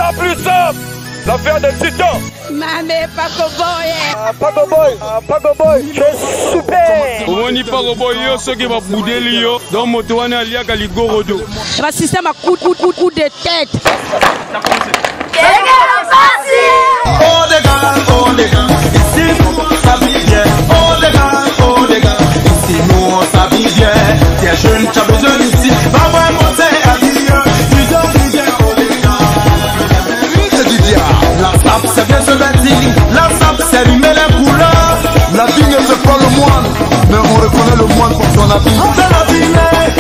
la plus simple, l'affaire des titans. Mamé, Paco Boy. Paco Boy, Paco Boy, c'est super. On n'y pas Boy, ceux qui vont bouder l'io, dans mon toit, il y a Galigorodo. Le système a coup de tête. Oh les gars, ici nous on s'habille bien. Oh les gars, ici nous on s'habille bien. T'es jeune, t'as besoin d'ici. Va monter à dire, tu dors bien. Oh les gars, c'est du diable. La sape c'est bien se vêtir, la sape c'est rimer les couleurs. La vie ne fait pas le moine, mais on reconnaît le moine pour son habit. On fait la ville,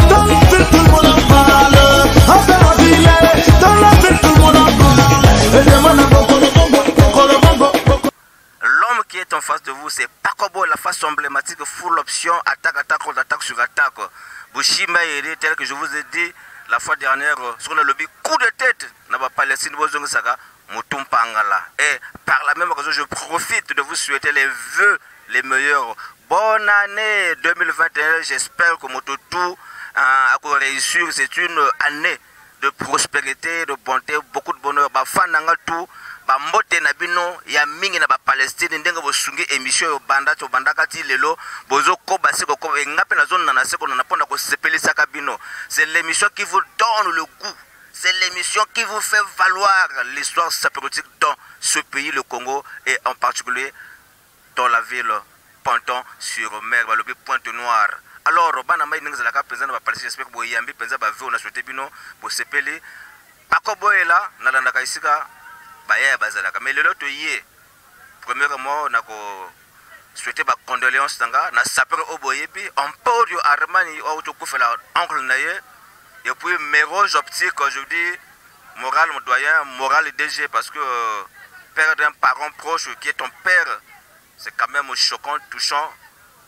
dans la ville tout le monde en parle. On fait la ville, dans la ville tout le monde en parle. Et demande à l'homme qui est en face de vous, c'est Paco Boy, la face emblématique, full option, attaque, contre-attaque sur attaque. Bushima Ere, tel que je vous ai dit la fois dernière, sur le lobby, coup de tête, n'a pas Palestine, Mutumpangala. Et par la même occasion, je profite de vous souhaiter les vœux les meilleurs. Bonne année 2021, j'espère que Mototou a réussi. C'est une année de prospérité, de bonté, beaucoup de bonheur. Fananga tout. Mbote na bino ya mingi na ba Palestine ndenga bosungi émission yo banda to bandaka ti lelo bozo ko basi ko ngape na zone na seko na ponda ko sepelisa ka bino. C'est l'émission qui vous donne le goût. C'est l'émission qui vous fait valoir l'histoire sapérotique dans ce pays, le Congo, et en particulier dans la ville Panton sur mer, le Pointe-Noire. Alors, Banama Ningzala président de la Palestine, j'espère que vous avez un peu de on a souhaité bino pour sepeli. Paco Boy est là, Nalanda Kaisika. Mais le lot est premièrement, on a souhaité ma condoléance na sapeur Oboyebi, on peut Armani ou fait la oncle naye, et puis mes roses optiques, je dis moral mon doyen, moral et DG, parce que perdre un parent proche qui est ton père, c'est quand même choquant, touchant,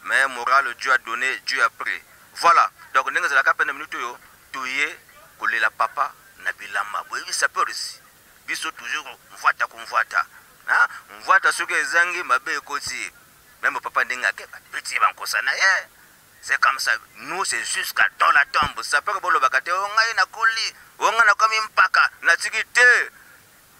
mais moral, Dieu a donné, Dieu a pris. Voilà, donc nous avons la peine de minutes, touyer, coller la papa, Nabilama, oui, ça peut aussi. Biso toujours mvata kumvata hein mvata soki ezangi mabe ekoti même papa ndenga ke petit bankosana c'est comme ça nous c'est jusqu'à dans la tombe ça peut bolo bakate ongai na koli onga na komi mpaka na tikite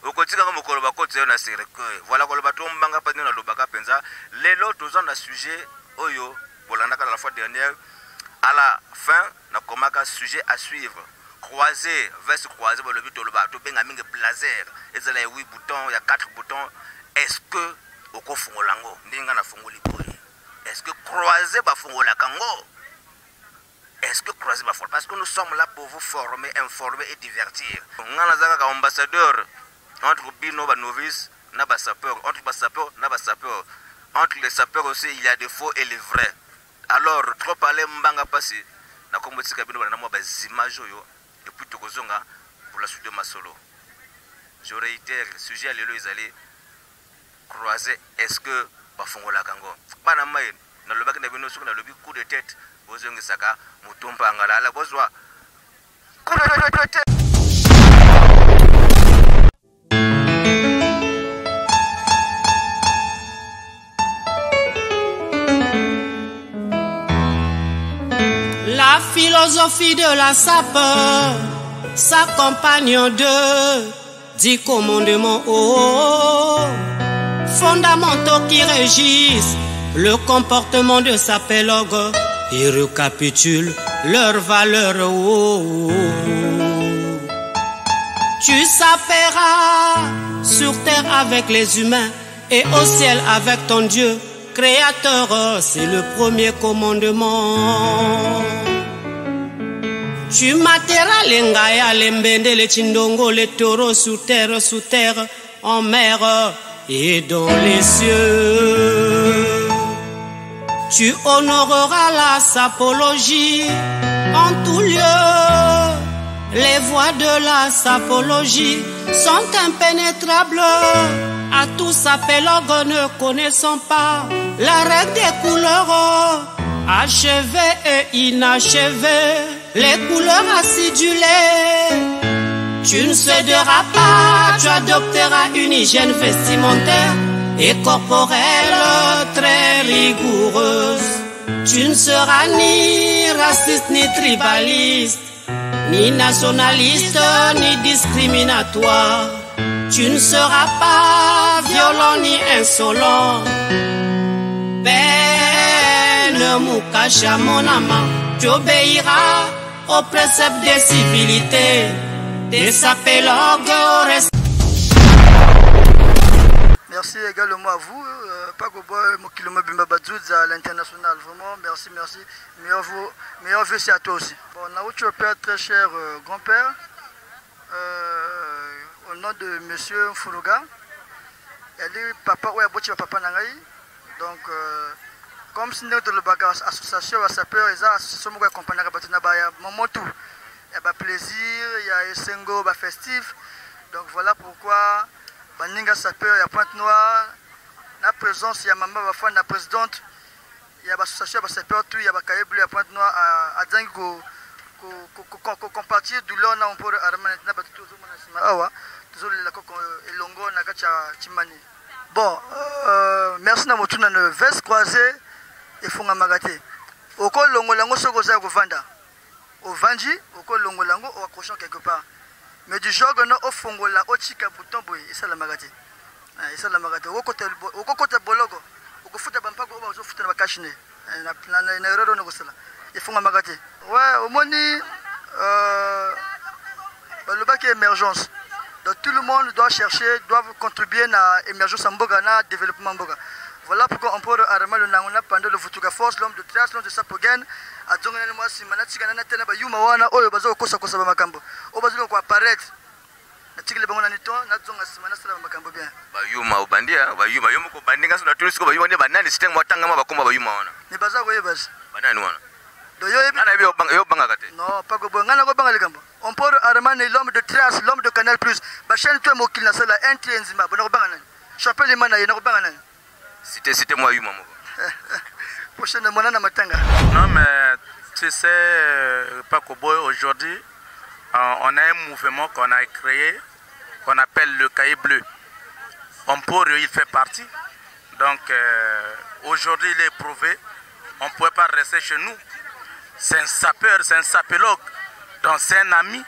okotika ko mokolo bakoti na sereko voilà ko lobato mbanga pa na lobaka penza lelo tozana na sujet oyo bolandaka la fois dernière à la fin na komaka sujet à suivre. Croiser, veste croiser, le but de l'auto, bengaming blazer, et il y a 8 boutons, il y a 4 boutons. Est-ce que, au coup, fongolango, n'ingana fongoli boy? Est-ce que croiser, va fongola kango? Est-ce que croiser, va parce que nous sommes là pour vous former, informer et divertir. On a un ambassadeur entre Bino, novice, n'a sapeur, entre sapeur, n'a sapeur. Entre les sapeurs aussi, il y a des faux et les vrais. Alors, trop parler, mbanga passé, na komoti kabino na mo bazimajo yo. Et puis Tokozonga pour la suite de ma solo. Je réitère, le sujet à l'élo, ils allaient croiser. Est-ce que Bafongola Kango Banamaï, dans le bac de Bino, sur le coup de tête, Bozong Saka, Moutompa Angala, la Bozwa. Coup de tête. La philosophie de la SAP s'accompagne de 10 commandements fondamentaux qui régissent le comportement de sapélogue et récapitulent leurs valeurs. Tu sapéras sur terre avec les humains et au ciel avec ton Dieu créateur, c'est le premier commandement. Tu materas les ngaya, les mbende, les chindongo, les taureaux sous terre, en mer et dans les cieux. Tu honoreras la sapologie en tout lieu. Les voies de la sapologie sont impénétrables. À tout sapélogue ne connaissant pas la règle des couleurs, achevées et inachevées, les couleurs acidulées. Tu ne céderas pas, tu adopteras une hygiène vestimentaire et corporelle très rigoureuse. Tu ne seras ni raciste, ni tribaliste, ni nationaliste, ni discriminatoire. Tu ne seras pas violent ni insolent. Belle Moukacha, mon amant, tu obéiras aux préceptes des civilités, des sapélogues au respect. Merci également à vous, Pagoboy, Mokiloma Bimba Badzouz à l'international. Vraiment, merci, merci. Meilleur vœu, c'est à toi aussi. Bon, on a votre père, très cher grand-père, au nom de monsieur Furuga. Elle est papa, ouais, papa Nangaï. Donc, comme si nous avons une association à sa peur, et ça, association qui accompagne la moment tout. Il y a plaisir, il y a Essengo, festif. Donc, voilà pourquoi. Baninga Sapeur, il y a Pointe-Noire, la présence, il y a Maman Bafan, la présidente, il y a l'association Sapeur, il y a Cahier Bleu à Pointe-Noire, à Django, compartir du long, on peut arrêter bon, merci à vous, une veste croisée et fonga magaté. Au col longolango, ce que vous avez vanda. Au Vanji, au col longolango, au accrochant quelque part. Mais du jour que nous offrons la ochika bouton boy, et ça la magate. Et ça la magate. Au côté bologo, au côté bampago, au côté de kashine. Na erreur no gosala. Il faut magate. Ouais, au moni le bac émergence. Donc tout le monde doit chercher, doit contribuer à l'émergence en Boga, à développement en Boga. Voilà pourquoi on peut arrêter le nangona pendant le Futuga Force, l'homme de Trias, l'homme de Sapogen, à Djongana Mwasi, Manatigana Tena, Yuma Wana, Oyo Bazo Kosa Kosa Makambo. Au Bazo quoi apparaître. Natigile Bangona Nito, Nadzonga Simana Sala Makambo bien. Bayuma Obandia, Bayuma Yomoko Bandinga sur la touriste, Bayuma Banani, c'était moi Tangama Bakoma Bayuma. Ne Baza Webas. Bananouana. Non, pas que on peut arrêter l'homme de Trias, l'homme de Canal Plus. Bachel toi Mokil na sala intrienzima, bon Banana. Chapelle les mana, y'en a Banana. C'était moi Yuma. Prochainement na Matanga. Non mais tu sais Paco Boy, aujourd'hui on a un mouvement qu'on a créé qu'on appelle le Cahier Bleu. Il fait partie. Donc aujourd'hui il est prouvé. On ne pouvait pas rester chez nous. C'est un sapeur, c'est un sapélogue. Donc c'est un ami.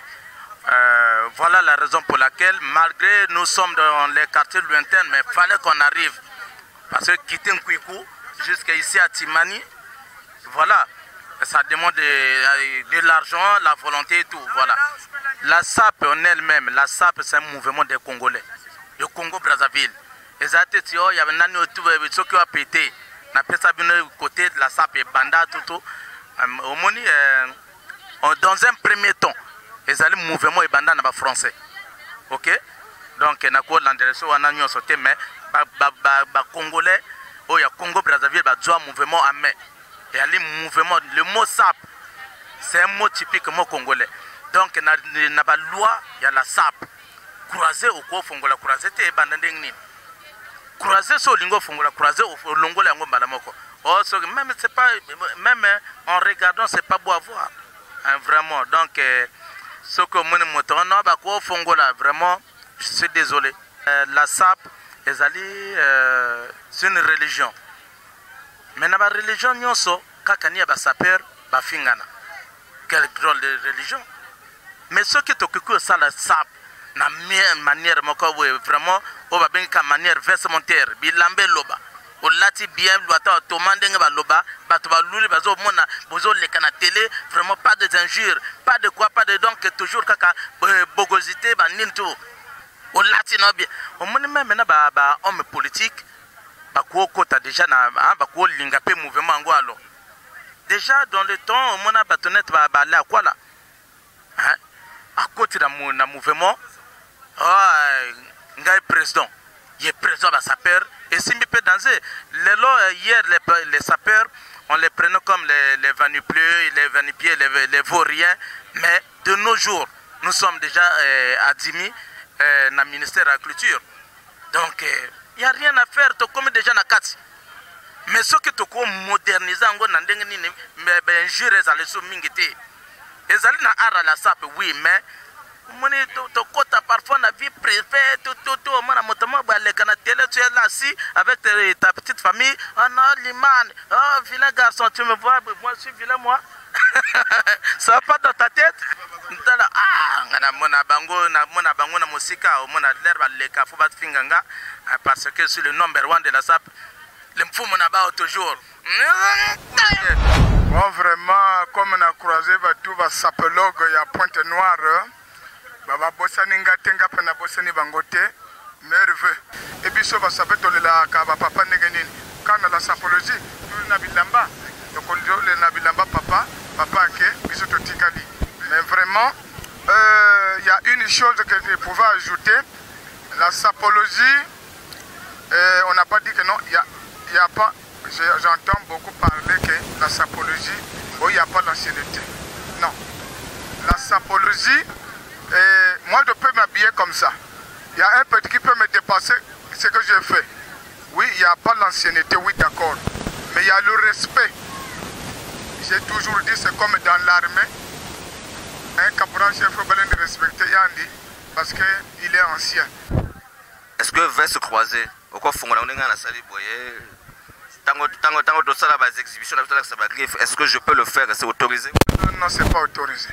Voilà la raison pour laquelle, malgré nous sommes dans les quartiers lointains, mais il fallait qu'on arrive. Parce que quitter Nkwikou jusqu'ici à Timani, voilà, ça demande de l'argent, la volonté et tout. Voilà. La SAP en elle-même, la SAP c'est un mouvement des Congolais. Le Congo-Brazzaville. Et ça il y avait un autre ceux qui ont pété. On a ça côté de la SAP et Banda, tout. Dans un premier temps, les mouvement et Banda n'a français. Ok? Donc, il y a un sauté, mais les Congolais, il y a Congo-Brazzaville, il y a un mouvement à main. Il y a le mot SAP, c'est un mot typiquement congolais. Donc, il y a une loi, il y a la SAP. Croiser au Congo, croiser, c'est Banda. Croiser sur lingo fongola, croiser au longo lango malamoko. Oh, même en regardant, c'est pas beau à voir. Hein, vraiment. Donc, ce que mon moteur, non, bah quoi fongola, vraiment, je suis désolé. La SAP, c'est une religion. Mais dans la religion, nous sommes, kakani ba saper, ba fingana. Quel drôle de religion. Mais ce qui est occupé, c'est la SAP. Na manière vraiment on va bien manière vestimentaire bilambe loba o lati bien loata to mandenge ba loba ba to ba luli ba zo mona bozo le kana télé vraiment pas de injures pas de quoi pas de donc toujours kaka bogosité ba ninto o lati no bien o moni même na ba homme politique ba ko kota déjà na ba ko linga pe mouvement ngo alo déjà dans le temps on a batonnet ba la quoi là hein à côté d'un mouvement. Ngai président, il est président de sapeur et si il peut danser, hier les sapeurs, on les prenait comme les vanipieux, les vanipiers, les vauriens, mais de nos jours, nous sommes déjà à Dimi, dans le ministère de la Culture. Donc, il n'y a rien à faire, comme déjà dans Kati. Mais ce que tu as modernisé, mais injure les allées sur Mingiti. Les allées dans la SAP, oui, mais. Moni to kota parfois na vie privée tout mona motama ba le kana télé tu es là si avec ta petite famille on a liman oh vilain garçon tu me vois moi je suis vilain moi ça va pas dans ta tête là ah ngana mona bango na mosika au mona l'herbe leka faut battre finganga parce que c'est le number 1 de la SAP le mfumo na bao toujours. Bon, vraiment, comme on a croisé tout va sapologue ya Pointe-Noire, baba bossani ngatenga pena bossani bangote, merveilleux. Et puis ça va savoir que la kaba papa negenin, quand la sapologie, tout na bilamba, donc on dit le nabilamba papa ke, biso totikali. Mais vraiment, il y a une chose que je pouvais ajouter, la sapologie, on n'a pas dit que non, il y a pas. J'entends beaucoup parler que la sapologie, il n'y a pas d'ancienneté. Non. La sapologie, moi je peux m'habiller comme ça. Il y a un petit qui peut me dépasser ce que j'ai fait. Oui, il n'y a pas l'ancienneté, oui d'accord. Mais il y a le respect. J'ai toujours dit, c'est comme dans l'armée. Un caporal chef faut bien respecter Yandi parce qu'il est ancien. Est-ce que va se croiser? Au quoi font la salle boyer? Est-ce que je peux le faire? C'est autorisé? Non, c'est pas autorisé.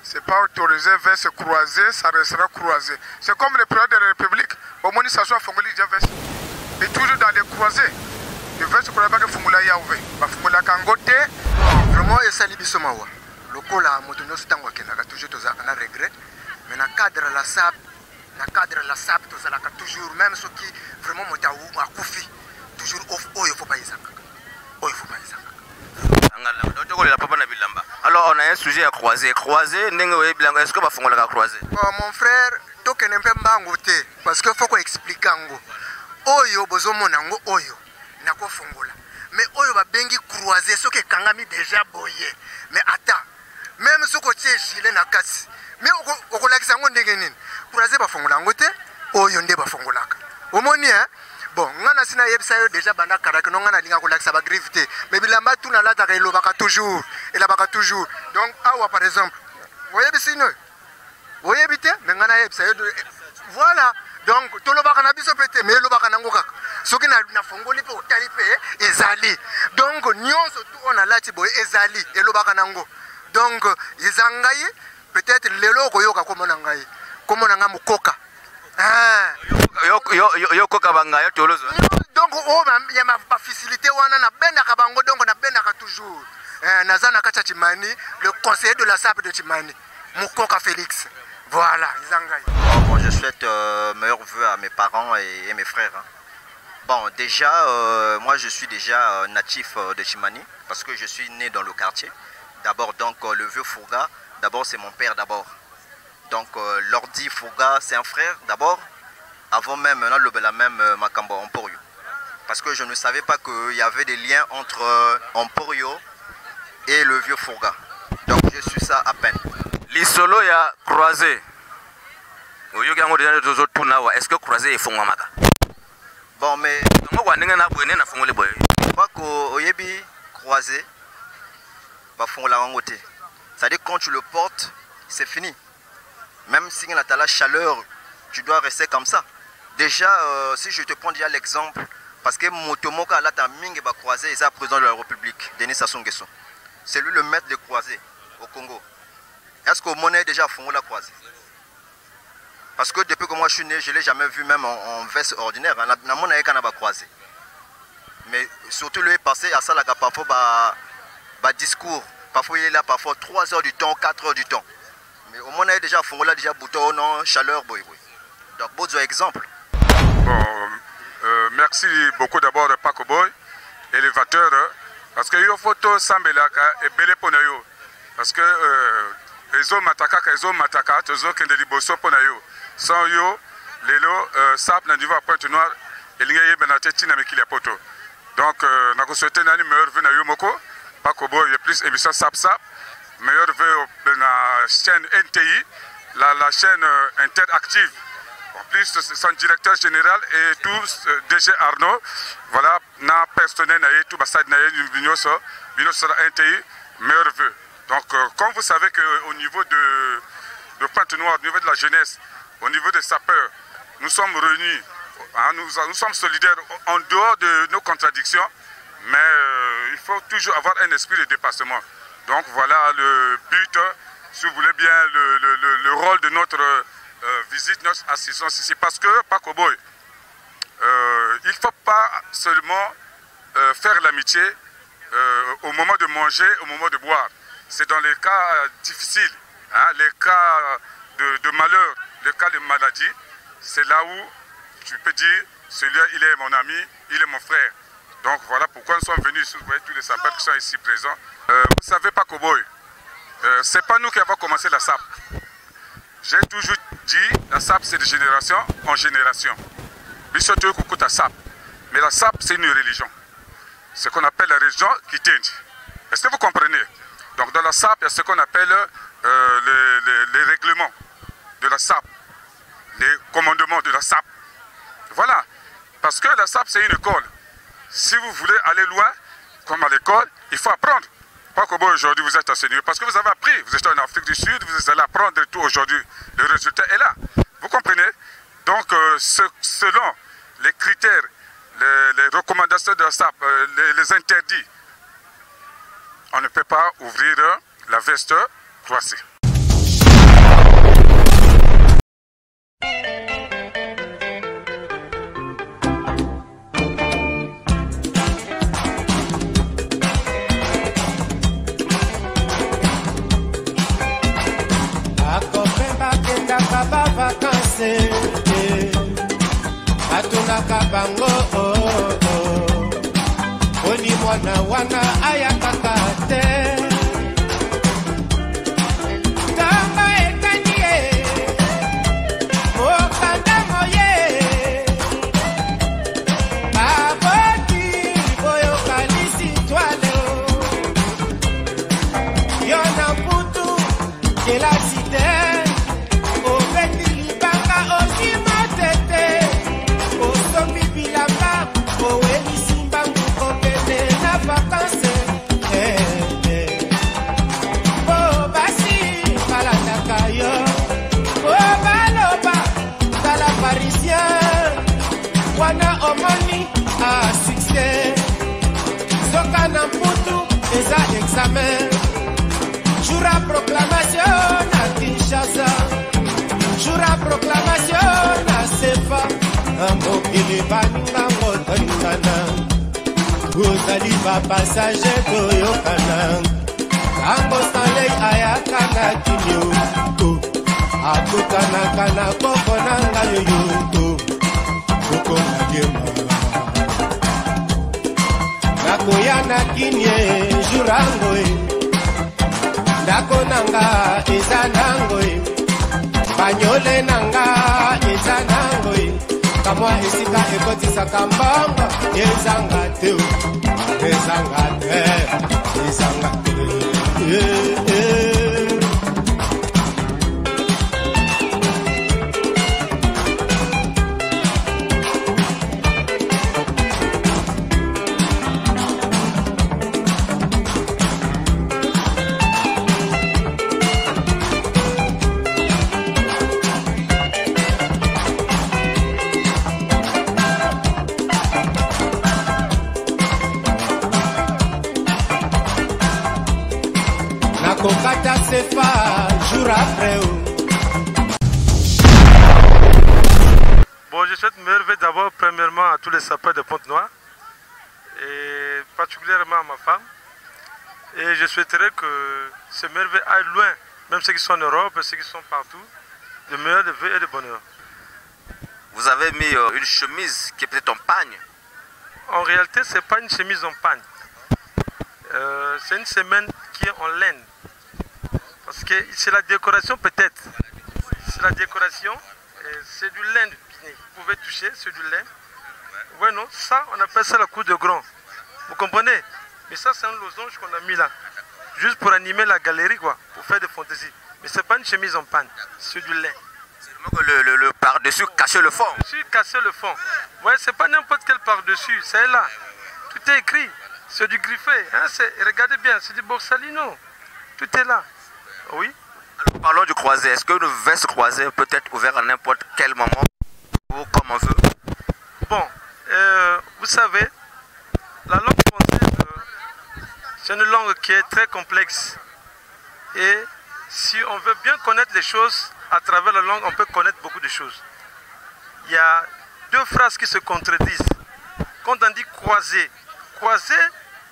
C'est pas autorisé. Vers se croiser, ça restera croisé. C'est comme le président de la République. Au moins, ça soit Fongoli et toujours dans les croisés. Le vers se croiser, pas que Fongola Yaouvé. Fongola Kangote. Vraiment, il s'est libéré Somawa. Le cola, Motono Stango, qui n'a toujours un regret. Mais dans le cadre de la SAP, toujours, même ceux qui vraiment m'ont dit, toujours oh il faut pas y aller. Oh il faut pas y aller. Alors on a un sujet à croiser. Est-ce que va faire la croiser? Mon frère, toi qui n'aimes pas ngoté parce que faut qu'on explique ngo. Oyo bozomo nango oyo nako fongola. Mais oyo ba bengi croiser ce que kangami déjà boyé. Mais attends. Même ce que tu es gilet na kasi. Mais on la kisango ndenge nini? Croiser ba fongola ngoté, oyo nde ba fongolaka. Omoni hein? Bon, ngana sina yebisa déjà banda karaka no ngana linga kolakisa ba gravité mais bilamba tout na lata ka elobaka toujours toujours. Donc awa par exemple voyez bisino voyez bité mais ngana yebisa voilà donc to lobaka na biso pété mais lobaka nango kaka soki na fongoli pe otali pe ezali donc nyonso tout on a lati boy ezali elobaka nango donc ezangai peut-être lelo koyoka komona ngai komona mukoka donc il y a ma facilité na benaka bango donc na benaka toujours nazana kacha Chimani le conseiller de la SAP de Chimani Mukoka Félix voilà bon, je souhaite meilleurs vœux à mes parents et mes frères hein. Bon déjà moi je suis déjà natif de Chimani parce que je suis né dans le quartier d'abord donc le vieux Fourga d'abord c'est mon père d'abord. Donc l'ordi Fouga c'est un frère d'abord, avant même la même Makambo Emporio. Parce que je ne savais pas qu'il y avait des liens entre Emporio et le vieux Fouga. Donc je suis ça à peine. L'isolo y a croisé. Est-ce que croisé est Fongamaga? Bon mais je crois que croisé c'est-à-dire quand tu le portes, c'est fini. Même si tu as la chaleur, tu dois rester comme ça. Déjà, si je te prends déjà l'exemple, parce que Motomoka Alata Ming va croiser, il est président de la République, Denis Sassou Nguesso. C'est lui le maître de croisés au Congo. Est-ce qu'au Monet déjà font la croisée? Parce que depuis que moi je suis né, je ne l'ai jamais vu même en veste ordinaire. Dans mon aïe, va croiser. Mais surtout lui est passé à ça, là, parfois, discours. Parfois il est là, parfois 3 heures du temps, 4 heures du temps. Mais au moins, déjà, Fongola, déjà, bouton, non, chaleur, boy. Donc, bon exemple. Bon, merci beaucoup d'abord, Paco Boy, élévateur, parce que yo photo Sambelaka et Belé Ponayo. Parce que les hommes mataka, les hommes qui ont des bossos Ponayo. Sans yo, les lots, sap, n'a à Pointe-Noire, et l'ingé benate tina me kilia poto. Donc, n'a pas souhaité nani meilleur vœu na yo moko, Paco Boy, il y a plus émission sap. Meilleur vœu de la chaîne NTI, la chaîne interactive. En plus, son directeur général et tout DG Arnaud, voilà, na personnel na tout basad na Vino sera NTI, meilleur vœu. Donc, comme vous savez qu'au niveau de Pointe-Noire, au niveau de la jeunesse, au niveau des sapeurs, nous sommes réunis, hein, nous sommes solidaires en dehors de nos contradictions, mais il faut toujours avoir un esprit de dépassement. Donc voilà le but si vous voulez bien, le rôle de notre visite, notre assistance ici. Parce que, Paco Boy, il ne faut pas seulement faire l'amitié au moment de manger, au moment de boire. C'est dans les cas difficiles, hein, les cas de malheur, les cas de maladie. C'est là où tu peux dire, celui-là, il est mon ami, il est mon frère. Donc voilà pourquoi nous sommes venus ici, vous voyez tous les sapeurs qui sont ici présents. Vous savez, Paco Boy, c'est pas nous qui avons commencé la SAP. J'ai toujours dit, la SAP c'est de génération en génération. Mais la SAP c'est une religion. Ce qu'on appelle la religion qui tient. Est-ce que vous comprenez? Donc dans la SAP, il y a ce qu'on appelle les règlements de la SAP, les commandements de la SAP. Voilà. Parce que la SAP c'est une école. Si vous voulez aller loin, comme à l'école, il faut apprendre. Pas comme aujourd'hui vous êtes enseigné, parce que vous avez appris, vous êtes en Afrique du Sud, vous allez apprendre tout aujourd'hui. Le résultat est là. Vous comprenez? Donc, selon les critères, les recommandations de la SAP, les interdits, on ne peut pas ouvrir la veste croisée. Atunaka bango oni mwana wana ayakaka te tamba ekanie mokanda moye baboti boyokalisi twale yona mputu kelasite examen, jura proclamation à Kinshasa, jura proclamation à Sefa, Amokili Baninga Motaningana, Guzaliba passager Toyokana, Ambo Stanley Ayakana Kinyo, Akutana Kana Kokonanga Yoyo, Kokona Gema. Nakoyana kinye jurangoe ndako nanga ezanangoe banyole nanga ezanangoe kamwa esika ekotisaka mbanga ezanga te ezanga te ezanga te Bon, je souhaite merveille d'abord, premièrement, à tous les sapeurs de Pointe-Noire, et particulièrement à ma femme. Et je souhaiterais que ce merveille aille loin, même ceux qui sont en Europe et ceux qui sont partout, de meilleurs de vœux et de bonheur. Vous avez mis une chemise qui est peut-être en pagne. En réalité, ce n'est pas une chemise en pagne. C'est une semaine qui est en laine. Parce que c'est la décoration peut-être. C'est la décoration. C'est du lin. Vous pouvez toucher, c'est du lin. Ouais, non, ça, on appelle ça la cour de grand. Vous comprenez? Mais ça, c'est un losange qu'on a mis là. Juste pour animer la galerie, quoi. Pour faire des fantaisies. Mais c'est pas une chemise en panne. C'est du lin. Le par-dessus cacher le fond. Par-dessus cacher le fond. Ouais, c'est pas n'importe quel par-dessus. C'est là. Tout est écrit. C'est du griffé. Hein, regardez bien, c'est du Borsalino. Tout est là. Oui. Alors, parlons du croisé. Est-ce que une veste croisée peut être ouverte à n'importe quel moment ou comme on veut? Bon, vous savez, la langue française, c'est une langue qui est très complexe. Et Si on veut bien connaître les choses, à travers la langue, on peut connaître beaucoup de choses. Il y a deux phrases qui se contredisent. Quand on dit croiser, croiser,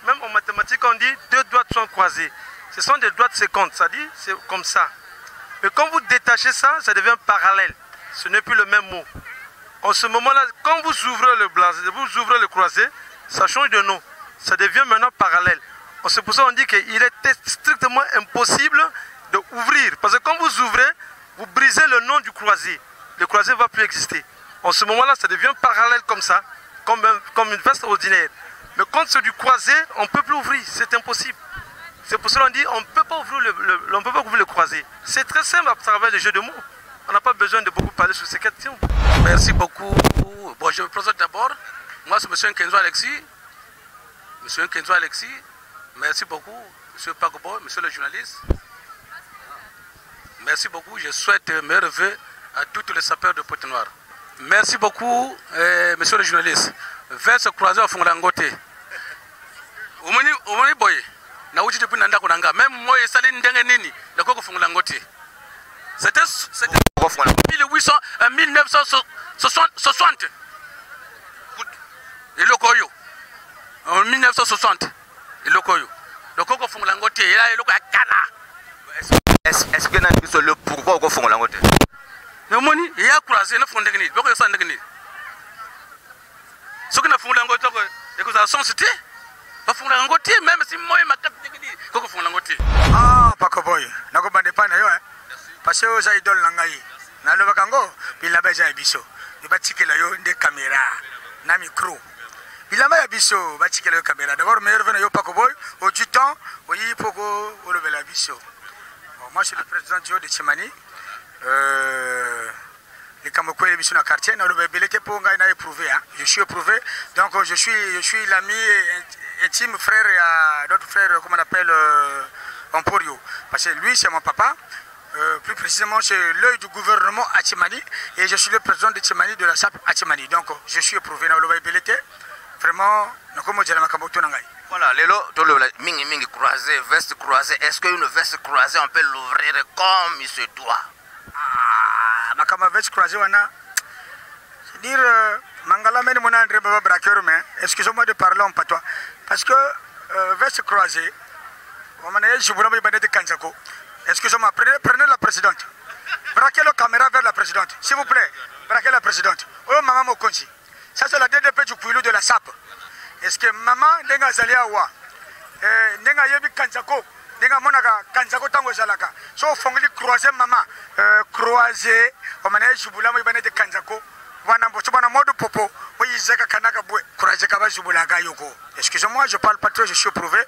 même en mathématiques, on dit deux doigts sont croisés. Ce sont des doigts de seconde, ça dit, c'est comme ça. Mais quand vous détachez ça, ça devient parallèle. Ce n'est plus le même mot. En ce moment-là, quand vous ouvrez le blasé, vous ouvrez le croisé, ça change de nom. Ça devient maintenant parallèle. C'est pour ça qu'on dit qu'il est strictement impossible d'ouvrir. Parce que quand vous ouvrez, vous brisez le nom du croisé. Le croisé ne va plus exister. En ce moment-là, ça devient parallèle comme ça, comme une veste ordinaire. Mais quand c'est du croisé, on ne peut plus ouvrir. C'est impossible. C'est pour ça qu'on dit on ne peut pas ouvrir le croisé. C'est très simple à travers les jeux de mots. On n'a pas besoin de beaucoup parler sur ces questions. Merci beaucoup. Bon, je me présente d'abord. Moi, c'est M. Nkenzo Alexis. M. Nkenzo Alexis. Merci beaucoup, M. Pakoboy, M. le journaliste. Merci beaucoup. Je souhaite mes vœux à tous les sapeurs de Pointe-Noire. Merci beaucoup, monsieur le journaliste. Vers ce croisé au Fongolangote. Omoni boy, na uchi depuis nanda kunanga. Même moi, Saline Ndengenini, le coco Fongolangote. C'était 1960. Et le Koyo. En 1960. Et le Koyo. Le coco Fongolangote, il a le Kana. Est-ce que nous avons le pourquoi au Fongolangote? Il y a croisé le fond de Guinée. Donc, il y a Guinée. Ce que nous avons fait, c'est que nous avons cité. Nous avons fait, même si moi, je suis Guinée. Nous avons fait. Ah, Pakoboy. Nous avons fait des pannes. Parce que nous avons fait des langaïs. Nous avons fait des langaïs. Nous avons fait des caméras. Des micros. Il a fait des caméras. D'abord, je suis venu à Pakoboy. Au du temps, il y a eu beaucoup de biso. Moi, je suis le président du de Tchimani. Les Kamokoye mission à quartier, je suis éprouvé, donc je suis l'ami intime frère à d'autres frères, comme on appelle Emporio, parce que lui c'est mon papa, plus précisément c'est l'œil du gouvernement à Tchimani, et je suis le président de Tchimani de la SAP à Tchimani, donc je suis éprouvé dans le Belete, vraiment, comme je l'ai voilà, les lots, mingi croisé, veste croisée, est-ce qu'une veste croisée on peut l'ouvrir comme il se doit? Ah, ma veste croisée, c'est-à-dire, Mangala mène mon André Baba Braqueur, mais excusez-moi de parler en patois, parce que veste croisée, on m'a dit, je vous l'ai de Kanzako. Excusez-moi, prenez la présidente. Braquez la caméra vers la présidente, s'il vous plaît. Braquez la présidente. Oh, maman Mokonji. Ça, c'est la DDP du Kouilou de la SAP. Est-ce que maman, Nenga Zaliawa, Nenga Yebi Kanzako, Nenga Monaka, Kanzako Tango Zalaka, so Fongli croisé maman, croisé, on m'a dit, je vous l'ai de Kanzako, Wana Modo Popo, oui, Zaka Kanaka Boué, croisé Kaba Zubulaga Yoko. Excusez-moi, je parle pas trop, je suis prouvé.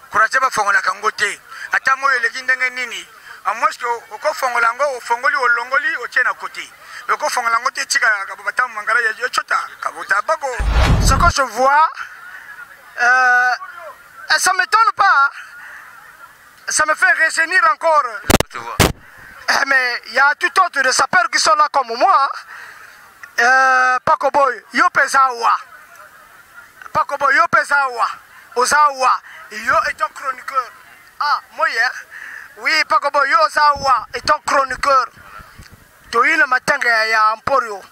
Croisé Bafongola Kangote, Atamo et le Guindenga Nini, à moins que au Fongolango, au Fongoli, au Longoli, au Tien à côté. Le Fongolango, Tika, Kabata Mangala Yachota, Kabota Bago. Ce que je vois, ça ne m'étonne pas, ça me fait rajeunir encore. Tu vois. Mais il y a tout autre de sapeurs qui sont là comme moi. Pakoboy, yo pesawa. Pakoboy, yo pesawa. Ozawa, yo est un chroniqueur. Ah, moi, oui, Pakoboy, yo Ozawa est un chroniqueur. Tu as eu le matin, il y a un porio.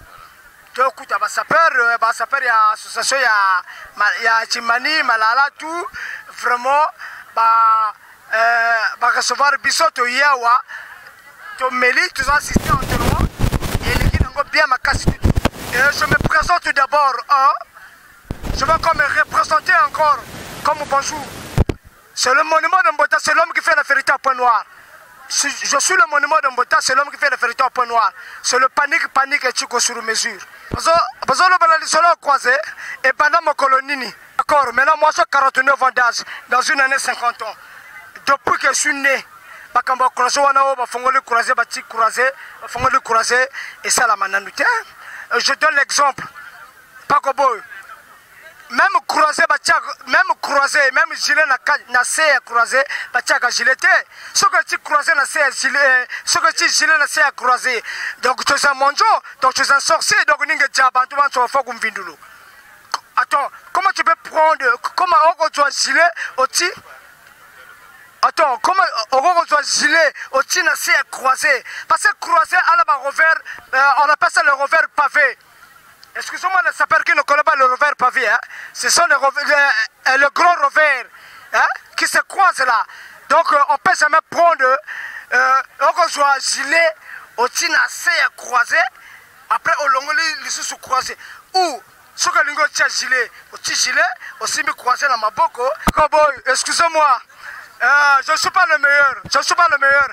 Tu as écouté, il y a association, il y a Tchimani, Malala, tout. Vraiment, recevoir le bisou, tu y as, tu mérites, tu as assisté en témoin. Et les gens ont bien ma casse. Je me présente d'abord, je vais comme représenter encore, comme bonjour. C'est le monument de Mbota, c'est l'homme qui fait la vérité à Point Noir. Je suis le monument de Mbota, c'est l'homme qui fait la vérité à Point Noir. C'est le panique et chico sur mesure. Parce que le baladi croisé et pendant mon colonini. D'accord, maintenant moi j'ai 49 ans d'âge, dans une année 50 ans. Depuis que je suis né, et ça la mananute. Je donne l'exemple. Pakoboy. Même croisé, même gilet na serre croisé, bachaka gilet. Ce que tu croisé na serre gilet, ce que tu gilet na serre croisé. Donc tu es un monjo, donc tu es un sorcier, donc ninge diaba, tu vas te faire comme vindulu. Attends, comment tu peux prendre, comment on doit gilet aussi? Attends, comment on reçoit gilet au China c'est croisé? Parce que croisé à la revers, on appelle ça le revers pavé. Excusez-moi les sapeurs qui ne connaissent pas le revers pavé. Hein? Ce sont le gros revers hein? Qui se croisent là. Donc on ne peut jamais prendre on reçoit gilet au China c'est croisé. Après au long les sous croisés. Ou ce que l'on a gilet, au petit gilet, aussi mis croisé dans ma boko. Cowboy, excusez-moi. Je ne suis pas le meilleur. Je ne suis pas le meilleur.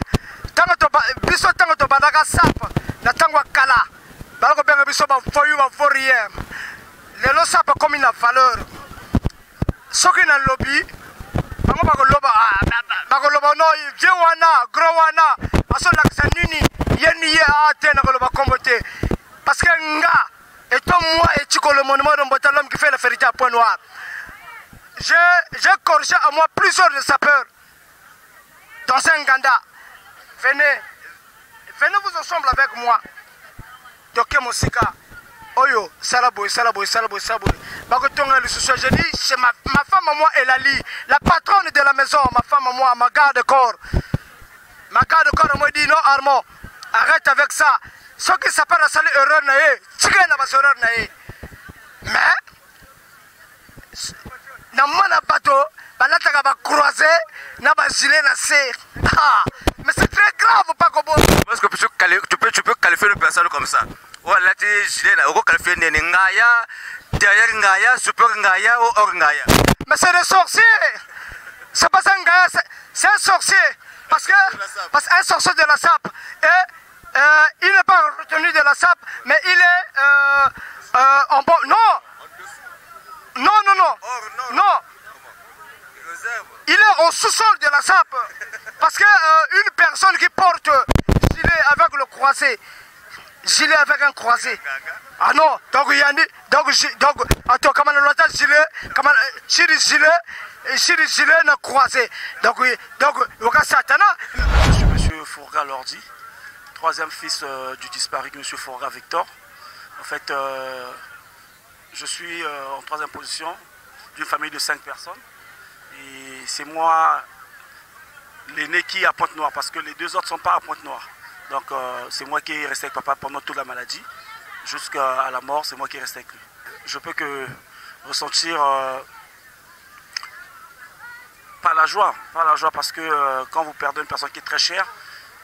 Tant que tu as sap, na tango kala. Balako benga biso ba foyu ba forien. Les lo sap comme une valeur. Ce qui na lobby, bango ba loba no jewana, growana, aso la sanini, yeni ya tena ko loba kombote. Parce que nga et moi et Chico le monument de l'homme qui fait la vérité à point noir. J'ai corrigé à moi plusieurs de sapeurs. Dans un ganda, venez vous ensemble avec moi. Doké Mosika, Oyo, Salaboy. Je dis, c'est ma femme à moi, Elali, la patronne de la maison, ma femme à moi, ma garde-corps. Ma garde-corps me dit, non Armand, arrête avec ça. Ce qui s'appelle la salle erreur, tu gagnes la erreur. Mais, dans mon bateau, balataka va croiser, n'a pas gilet na serre. Mais c'est très grave, Pakobo. Parce que tu peux qualifier une personne comme ça. Voilà, tu es gilet là, on peut qualifier Ngaya, derrière Ngaya, super Ngaya ou hors Ngaya. Mais c'est des sorciers. C'est pas un Ngaya, c'est un sorcier. Parce qu'un sorcier de la sape. Et il n'est pas retenu de la sape, mais il est en bon. Non. Il est au sous-sol de la sape. Parce qu'une personne qui porte gilet avec le croisé, gilet avec un croisé. Ah non, donc il y a donc attends, comment on entend gilet, comment gilet n'a croisé. Donc regarde Satana. Je suis monsieur Fourga Lordi, troisième fils du disparu monsieur Fourga Victor. En fait, je suis en troisième position d'une famille de 5 personnes. Et c'est moi l'aîné qui est à Pointe-Noire parce que les deux autres ne sont pas à Pointe-Noire. Donc c'est moi qui est resté avec papa pendant toute la maladie. Jusqu'à la mort, c'est moi qui est resté avec lui. Je peux que ressentir pas la joie parce que quand vous perdez une personne qui est très chère,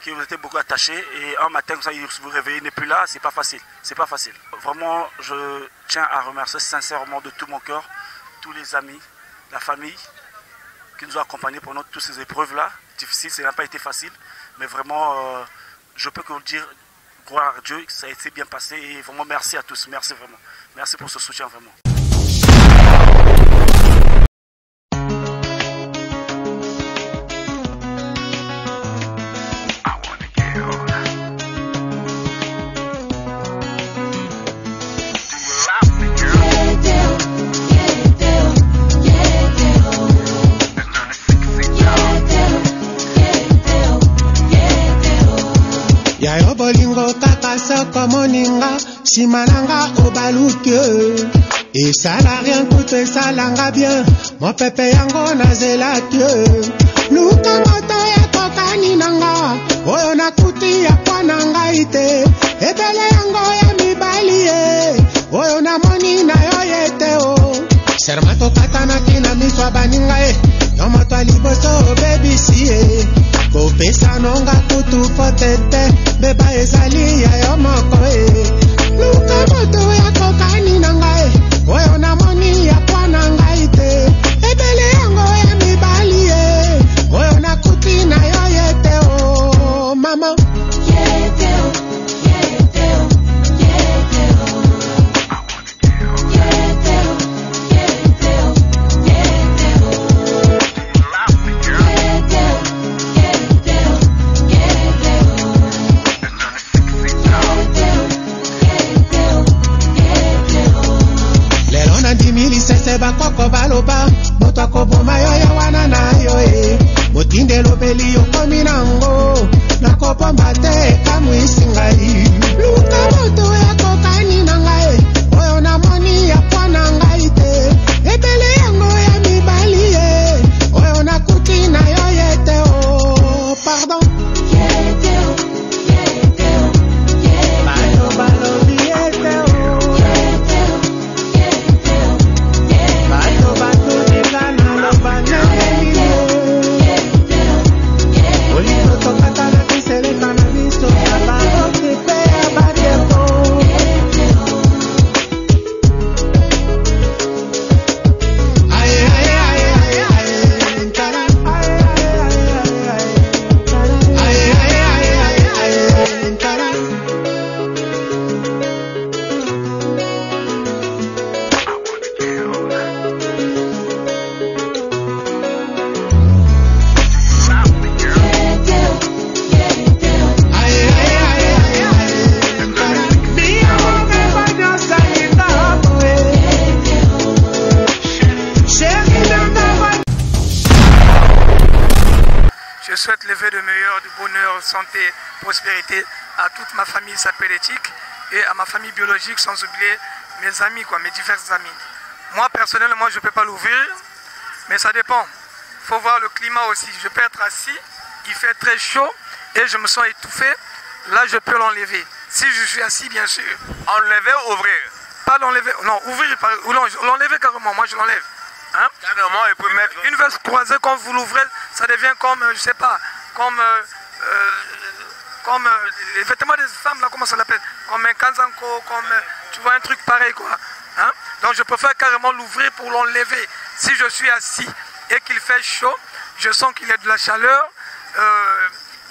qui vous était beaucoup attaché et un matin vous vous réveillez, n'est plus là, c'est pas facile. C'est pas facile. Vraiment, je tiens à remercier sincèrement de tout mon cœur tous les amis, la famille qui nous ont accompagnés pendant toutes ces épreuves-là. Difficile, ça n'a pas été facile, mais vraiment, je peux que vous dire, gloire à Dieu, ça a été bien passé et vraiment merci à tous, merci vraiment. Merci pour ce soutien vraiment. Yayo bolingo kaka soko moninga simananga obaluke esala rien tout esalanga bien mon pepe yango nazelaki luka moto ya kokani nanga oyo nakuti ya kwana ngai te ebele yango ya mibali oyo namoni na yo yete serma tokatanaki na miso ya baninga yo moto ya liboso obebisi kopesa nonga kutu potete beba ezali ya yo moko luka moto ya kokani na ngai oyo namoni ya kwana ngai te ebele yango ya mibali oyo nakuti na yo yete mama santé, prospérité à toute ma famille sapélétique et à ma famille biologique, sans oublier mes amis, quoi, mes divers amis. Moi, personnellement, je ne peux pas l'ouvrir, mais ça dépend. Il faut voir le climat aussi. Je peux être assis, il fait très chaud et je me sens étouffé. Là, je peux l'enlever. Si je suis assis, bien sûr. Enlever ou ouvrir? Pas l'enlever, non, ouvrir, ou l'enlever carrément, moi je l'enlève. Hein? Carrément, et puis mettre... Une veste croisée, quand vous l'ouvrez, ça devient comme, je sais pas, comme les vêtements des femmes, là, comment ça l'appelle? Comme un kanzanko, comme, tu vois, un truc pareil, quoi. Hein? Donc je préfère carrément l'ouvrir pour l'enlever. Si je suis assis et qu'il fait chaud, je sens qu'il y a de la chaleur,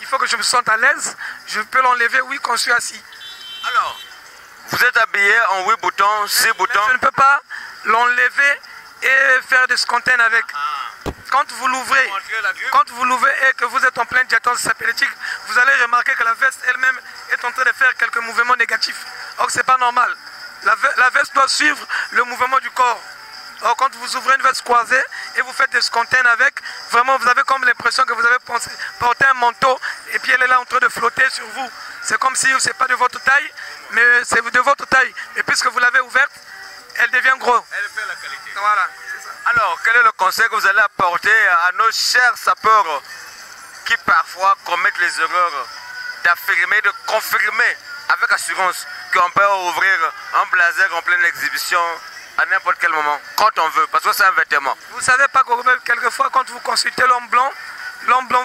il faut que je me sente à l'aise, je peux l'enlever, oui, quand je suis assis. Alors, vous êtes habillé en 8 boutons, 6 boutons. Je ne peux pas l'enlever et faire des scontaines avec. Quand vous l'ouvrez et que vous êtes en pleine diatose sapélétique, vous allez remarquer que la veste elle-même est en train de faire quelques mouvements négatifs. Or, ce n'est pas normal. La veste doit suivre le mouvement du corps. Or, quand vous ouvrez une veste croisée et vous faites des scontaines avec, vraiment, vous avez comme l'impression que vous avez porté un manteau et puis elle est là en train de flotter sur vous. C'est comme si ce n'est pas de votre taille, mais c'est de votre taille. Et puisque vous l'avez ouverte, elle devient gros. Elle fait la qualité. Voilà. Alors, quel est le conseil que vous allez apporter à nos chers sapeurs qui parfois commettent les erreurs d'affirmer, de confirmer avec assurance qu'on peut ouvrir un blazer en pleine exhibition à n'importe quel moment, quand on veut, parce que c'est un vêtement. Vous savez pas que quelquefois, quand vous consultez l'homme blanc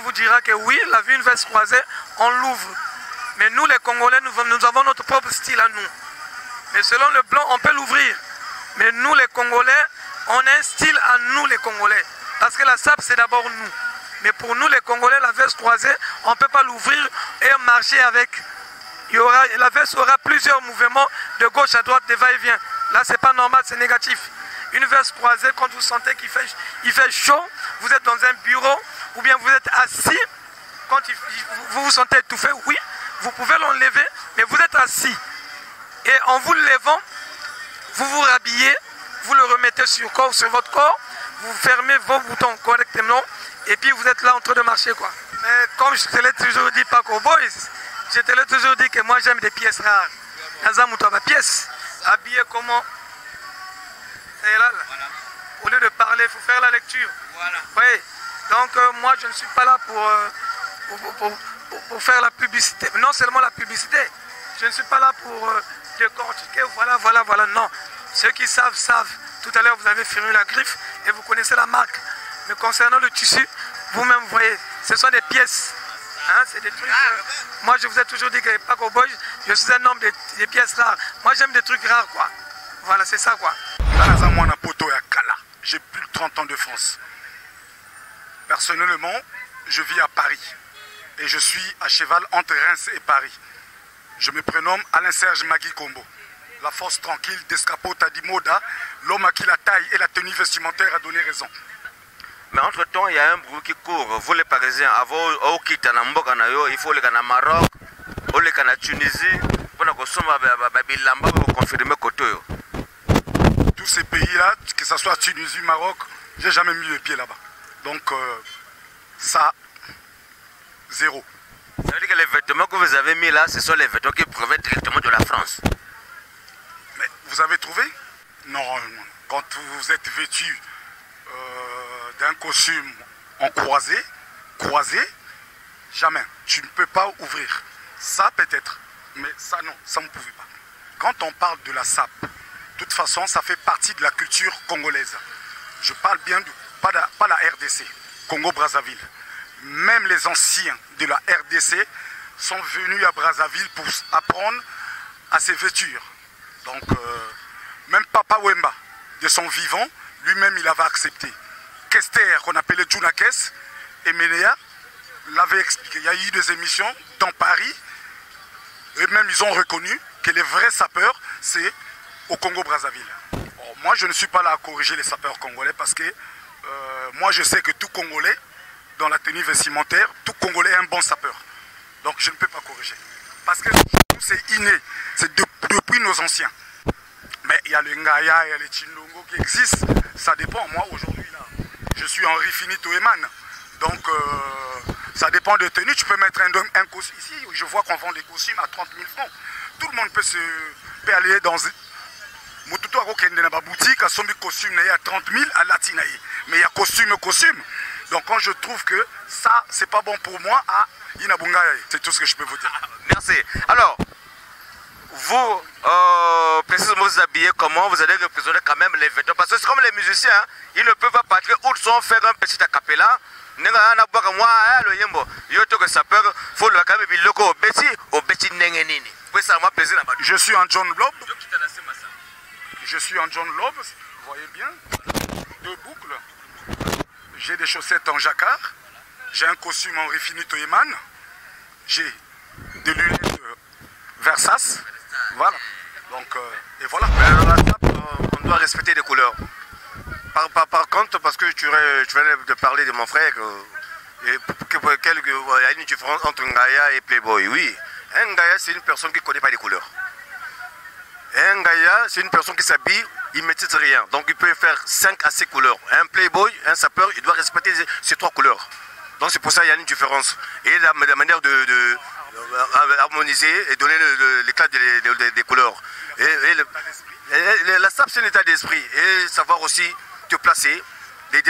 vous dira que oui, la vue une veste croisée, on l'ouvre. Mais nous, les Congolais, nous avons notre propre style à nous. Mais selon le blanc, on peut l'ouvrir. Mais nous, les Congolais, on a un style à nous, les Congolais. Parce que la sape, c'est d'abord nous. Mais pour nous, les Congolais, la veste croisée, on ne peut pas l'ouvrir et marcher avec. La veste aura plusieurs mouvements de gauche à droite, de va-et-vient. Là, ce n'est pas normal, c'est négatif. Une veste croisée, quand vous sentez qu'il fait chaud, vous êtes dans un bureau, ou bien vous êtes assis, quand vous vous sentez étouffé, oui, vous pouvez l'enlever, mais vous êtes assis. Et en vous le levant, vous vous rhabillez, vous le remettez sur votre corps, vous fermez vos boutons correctement, et puis vous êtes là en train de marcher, quoi. Mais comme je te l'ai toujours dit, Paco Boys, je te l'ai toujours dit que moi j'aime des pièces rares. Nazamoutoba pièce, habillé comment? C'est là, là. Voilà. Au lieu de parler, il faut faire la lecture. Voilà. Oui. Donc moi je ne suis pas là pour faire la publicité. Non seulement la publicité, je ne suis pas là pour décortiquer, voilà, non. Ceux qui savent, savent. Tout à l'heure vous avez fermé la griffe et vous connaissez la marque. Mais concernant le tissu, vous-même vous voyez, ce sont des pièces. Hein, c'est des trucs. Moi je vous ai toujours dit que Paco Boy, je suis un homme des pièces rares. Moi j'aime des trucs rares, quoi. Voilà, c'est ça, quoi. J'ai plus de 30 ans de France. Personnellement, je vis à Paris. Et je suis à cheval entre Reims et Paris. Je me prénomme Alain-Serge Magui Kombo. La force tranquille d'Escapo Tadimoda, l'homme à qui la taille et la tenue vestimentaire a donné raison. Mais entre-temps, il y a un bruit qui court. Vous les Parisiens, avant quitter il faut les au Maroc, les en Tunisie, pour confirmer côté. Tous ces pays-là, que ce soit Tunisie, Maroc, j'ai jamais mis le pied là-bas. Donc, ça, zéro. Ça veut dire que les vêtements que vous avez mis là, ce sont les vêtements qui proviennent directement de la France. Mais vous avez trouvé? Non, quand vous êtes vêtu d'un costume en croisé, jamais. Tu ne peux pas ouvrir. Ça peut-être, mais ça non, ça ne pouvait pas. Quand on parle de la sape, de toute façon, ça fait partie de la culture congolaise. Je parle bien de, pas la RDC, Congo-Brazzaville. Même les anciens de la RDC sont venus à Brazzaville pour apprendre à se vêtir. Donc, même Papa Wemba, de son vivant, lui-même, il avait accepté. Kester, qu'on appelait Junakes, et Ménéa, l'avait expliqué. Il y a eu des émissions dans Paris, et même ils ont reconnu que les vrais sapeurs, c'est au Congo-Brazzaville. Moi, je ne suis pas là à corriger les sapeurs congolais parce que moi, je sais que tout Congolais, dans la tenue vestimentaire, tout Congolais est un bon sapeur. Donc, je ne peux pas corriger. Parce que c'est inné, c'est depuis nos anciens. Mais il y a le Ngaya, il y a les Chindongo qui existent, ça dépend. Moi, aujourd'hui, là, je suis Henri Finito Eman. Donc, Ça dépend de tenue. Tu peux mettre un costume. Ici, je vois qu'on vend des costumes à 30 000 francs. Tout le monde peut aller dans Mututu a kokende na ba boutique, a son costume à 30 000 à Latinaï. Mais il y a costume. Donc quand je trouve que ça, c'est pas bon pour moi, à Inabungaï. C'est tout ce que je peux vous dire. Merci. Alors, vous, précisément vous habillez comment? Vous allez représenter quand même les vêtements. Parce que c'est comme les musiciens, hein, ils ne peuvent pas partir où ils sont, faire un petit acapella. Je suis en John Loeb. Vous voyez bien. 2 boucles. J'ai des chaussettes en jacquard. J'ai un costume en Refinito Eman. J'ai des lunettes Versace. Voilà. Donc, et voilà. On doit respecter les couleurs. Par contre, parce que tu venais de parler de mon frère, il y a une différence entre Ngaya et Playboy. Oui, un Ngaya, c'est une personne qui ne connaît pas les couleurs. Un Ngaya, c'est une personne qui s'habille, il ne maîtrise rien. Donc il peut faire 5 à 6 couleurs. Un Playboy, un sapeur, il doit respecter ces 3 couleurs. Donc c'est pour ça qu'il y a une différence. Et la manière de harmoniser et donner l'éclat des couleurs. La SAP, c'est un état d'esprit. Et savoir aussi te placer, des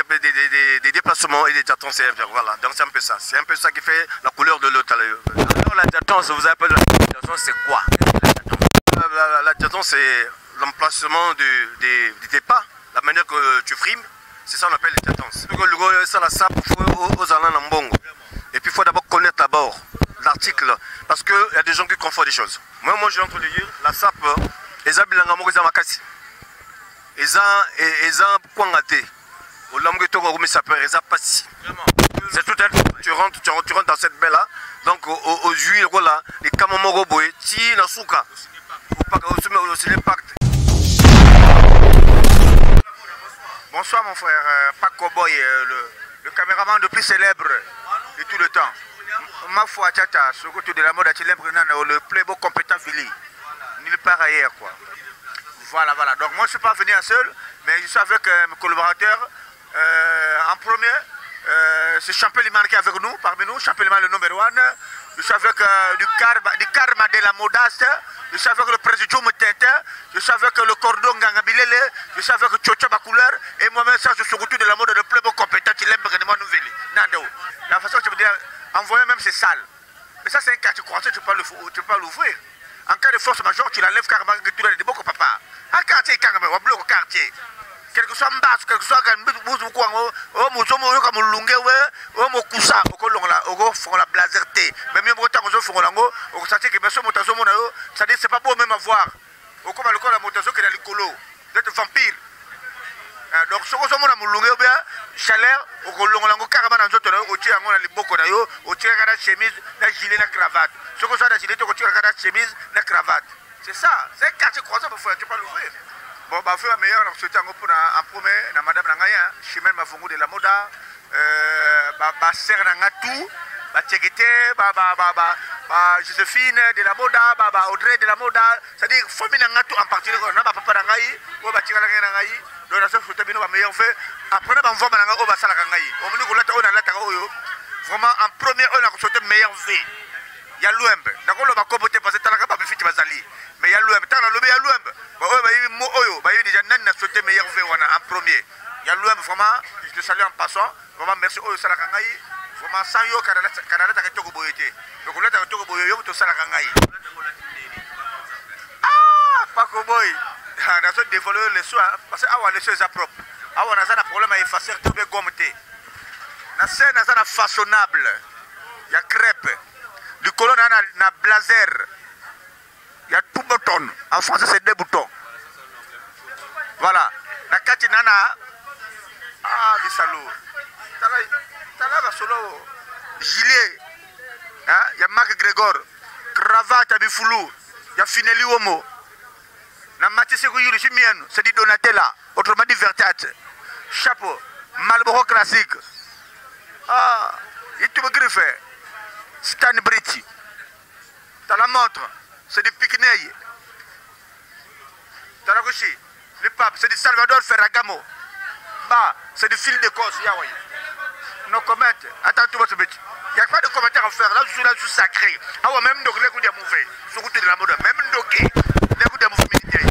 déplacements et des diatances. Voilà, donc c'est un peu ça. C'est un peu ça qui fait la couleur de l'autre. Alors la diatance, vous avez appelé la diatance, c'est quoi? La diatance, c'est l'emplacement des pas, la manière que tu frimes. C'est ça qu'on appelle les diatances. Ça, la SAP, il faut aux allant en bongo. Et puis il faut d'abord connaître d'abord l'article. Parce qu'il y a des gens qui confondent des choses. Moi j'ai entendu dire, la SAP, ils ont bilanga moko za makasi. Ils ont kwangate. Au lamgue to ko sapeur, ils ont passi. C'est tout un tu rentres dans cette baie là. Donc aux huiles là, les kamamoko boy, ti na suka. Aussi l'impact. Bonsoir mon frère, Paco Boy, le caméraman le plus célèbre de tout le temps. Ma foi, Tata, ce côté de la mode à le playboy compétent Philly. Nulle part ailleurs quoi. Voilà. Donc moi je ne suis pas venu à seul, mais je suis avec mes collaborateurs. En premier, c'est Champion Liman qui est avec nous, parmi nous, Champion Liman le numéro 1. Je suis avec du karma de la modaste. Je suis avec le président Tintin. Je suis avec le cordon Gangabilele. Je suis avec Tchocha Bacouleur. Et moi-même, ça, je suis autour de la mode de playboy compétent. La façon que je veux dire, envoyer même c'est sale. Mais ça, c'est un quartier croisé, tu peux pas l'ouvrir. En cas de force majeure, tu l'enlèves carrément, tu l'as dit beaucoup, papa. Un quartier, carrément, on bloque au quartier. Quel que soit un bas, quel que soit un la blazerté. Mais même autant que je c'est pas beau même à voir. Au comme la motation qui est dans l'écolo, d'être vampire. Donc, ce que je veux dire, chaleur, au colon, carrément dans d'autres, au tir, on a les bocaux, au tir à la chemise, la gilet, la cravate. Ce que je veux dire, au tir à la chemise, la cravate. C'est ça, c'est un quartier croisé, il faut pas l'ouvrir. Bon, bah, faire meilleur, on se tient en premier, madame Nangaya, Chimène Mafongo de la Moda, Serre Nangatou, Tchekete, Joséphine de la Moda, Audrey de la Moda, c'est-à-dire, famille Nangatou en particulier, on a papa Nangaï, on va tirer la Nangaï, donc on a fait un meilleur fait. Après, on va voir on va faire la Nangaï. On va vraiment, en premier, on a sauté meilleur fait. Il y a l'OMB. D'accord, on va compoter parce que tu n'as pas de fiti basali. Mais il y a l'OMB. Tu as l'OMB, il y a l'OMB. Il y a déjà n'a sauté meilleur fait en premier. Il y a l'OMB, vraiment, je te salue en passant. Vraiment, merci Oyo Salakangaï. Vraiment, sans yo, Canada, tu as été au boyauté. Donc, on a été au boyauté, tu as Salakangaï. Ah, Paco Boy. Dans ce dévoilé, les soins, parce que les soins sont propres. On a un problème à effacer, tout est gommé. Dans ce façonnable, il y a crêpe. Du colon na blazer. Il y a tout bouton. En français, c'est 2 boutons. Voilà. La katinana. Ah, bisalo. Tala solo. Gilet. Il y a Marc Grégor. Cravate à Bifoulou. Il y a Finelli Homo. Na matisse Yuri Chimienne. C'est du Donatella. Autrement dit Vertat. Chapeau. Marlboro classique. Ah, il te me griffe. Stan Bridge. T'as la montre, c'est du Piqueney. T'as la gauche, le pape, c'est du Salvador Ferragamo. Bah, c'est du fil de Corse, Yahweh. No comment. Attends, tu vas te mettre. Il n'y a pas de commentaire à faire. Là, je suis là, je suis sacré. Ah ouais, même donc, les goûts des mauvais. Sur de la mode. Même donc, les goûts des mauvais militaires.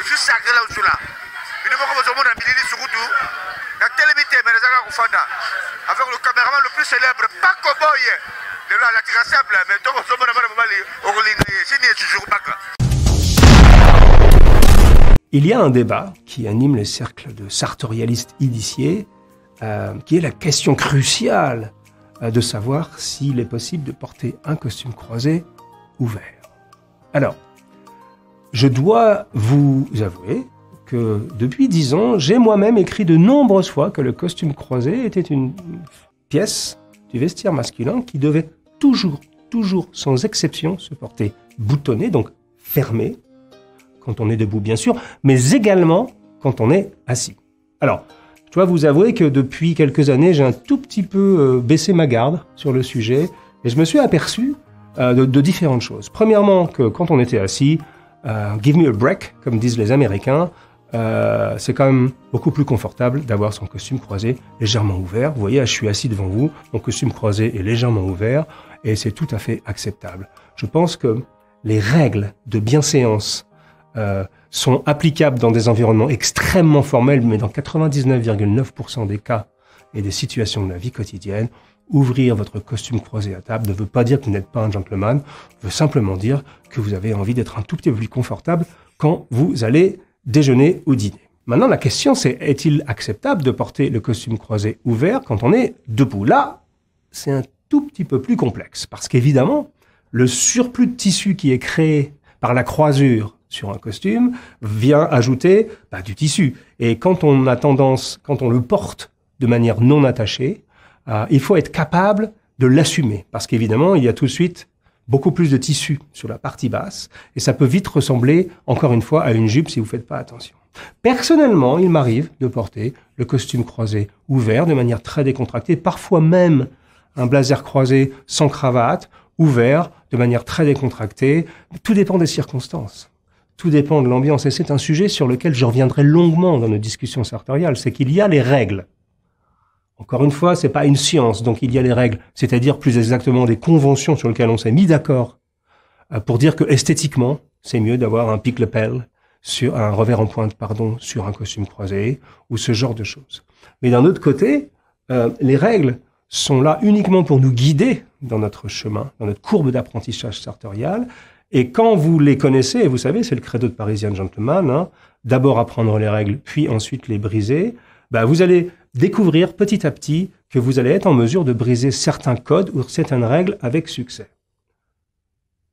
Je suis sacré là où je suis là. Il ne faut pas que je monte à Milili sur tout. La télévité, mais les agas Koufanda. Avec le caméraman le plus célèbre, Paco Boy. De là, la tira simple. Mais donc, on se monte à Mali. On roule. C'est toujours Paco. Il y a un débat qui anime les cercles de sartorialistes initiés, qui est la question cruciale de savoir s'il est possible de porter un costume croisé ouvert. Alors, je dois vous avouer que depuis 10 ans, j'ai moi-même écrit de nombreuses fois que le costume croisé était une pièce du vestiaire masculin qui devait toujours, sans exception, se porter boutonné, donc fermé, quand on est debout bien sûr, mais également quand on est assis. Alors, je dois vous avouer que depuis quelques années, j'ai un tout petit peu baissé ma garde sur le sujet et je me suis aperçu de différentes choses. Premièrement, que quand on était assis, give me a break, comme disent les Américains, c'est quand même beaucoup plus confortable d'avoir son costume croisé légèrement ouvert. Vous voyez, je suis assis devant vous, mon costume croisé est légèrement ouvert et c'est tout à fait acceptable. Je pense que les règles de bienséance sont applicables dans des environnements extrêmement formels, mais dans 99,9% des cas et des situations de la vie quotidienne, ouvrir votre costume croisé à table ne veut pas dire que vous n'êtes pas un gentleman, veut simplement dire que vous avez envie d'être un tout petit peu plus confortable quand vous allez déjeuner ou dîner. Maintenant, la question c'est, est-il acceptable de porter le costume croisé ouvert quand on est debout? Là, c'est un tout petit peu plus complexe, parce qu'évidemment, le surplus de tissu qui est créé par la croisure sur un costume vient ajouter du tissu. Et quand on a tendance, quand on le porte de manière non attachée, il faut être capable de l'assumer. Parce qu'évidemment, il y a tout de suite beaucoup plus de tissu sur la partie basse. Et ça peut vite ressembler, encore une fois, à une jupe si vous ne faites pas attention. Personnellement, il m'arrive de porter le costume croisé ouvert de manière très décontractée, parfois même un blazer croisé sans cravate, ouvert de manière très décontractée. Tout dépend des circonstances. Tout dépend de l'ambiance, et c'est un sujet sur lequel je reviendrai longuement dans nos discussions sartoriales, c'est qu'il y a les règles. Encore une fois, c'est pas une science, donc il y a les règles, c'est-à-dire plus exactement des conventions sur lesquelles on s'est mis d'accord pour dire que esthétiquement, c'est mieux d'avoir un pique-lapel sur un revers en pointe, sur un costume croisé, ou ce genre de choses. Mais d'un autre côté, les règles sont là uniquement pour nous guider dans notre chemin, dans notre courbe d'apprentissage sartorial. Et quand vous les connaissez, et vous savez, c'est le credo de Parisian Gentleman, d'abord apprendre les règles, puis ensuite les briser, vous allez découvrir petit à petit que vous allez être en mesure de briser certains codes ou certaines règles avec succès.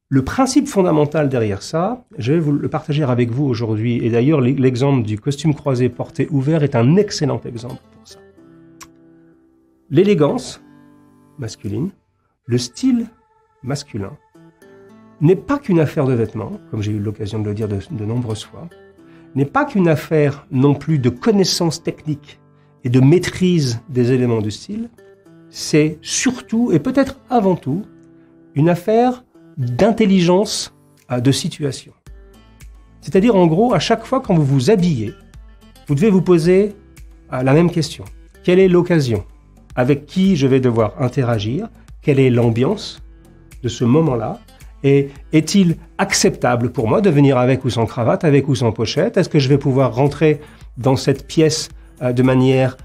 Le principe fondamental derrière ça, je vais vous le partager avec vous aujourd'hui, et d'ailleurs l'exemple du costume croisé porté ouvert est un excellent exemple pour ça. L'élégance masculine, le style masculin, n'est pas qu'une affaire de vêtements, comme j'ai eu l'occasion de le dire de nombreuses fois, n'est pas qu'une affaire non plus de connaissances techniques et de maîtrise des éléments du style, c'est surtout, et peut-être avant tout, une affaire d'intelligence de situation. C'est-à-dire, en gros, à chaque fois quand vous vous habillez, vous devez vous poser la même question. Quelle est l'occasion? Avec qui je vais devoir interagir? Quelle est l'ambiance de ce moment-là? Et est-il acceptable pour moi de venir avec ou sans cravate, avec ou sans pochette? Est-ce que je vais pouvoir rentrer dans cette pièce de manière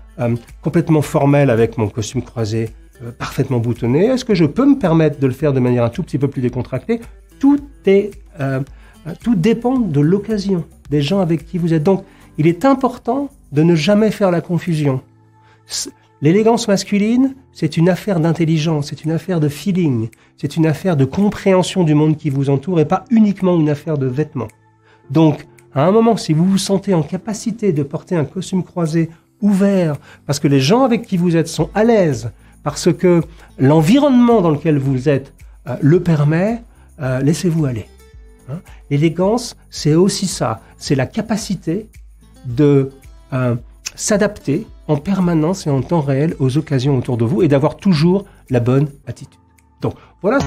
complètement formelle avec mon costume croisé parfaitement boutonné? Est-ce que je peux me permettre de le faire de manière un tout petit peu plus décontractée? Tout dépend de l'occasion, des gens avec qui vous êtes. Donc, il est important de ne jamais faire la confusion. L'élégance masculine, c'est une affaire d'intelligence, c'est une affaire de feeling, c'est une affaire de compréhension du monde qui vous entoure et pas uniquement une affaire de vêtements. Donc, à un moment, si vous vous sentez en capacité de porter un costume croisé ouvert, parce que les gens avec qui vous êtes sont à l'aise, parce que l'environnement dans lequel vous êtes le permet, laissez-vous aller. L'élégance, c'est aussi ça, c'est la capacité de s'adapter en permanence et en temps réel aux occasions autour de vous et d'avoir toujours la bonne attitude. Donc, voilà.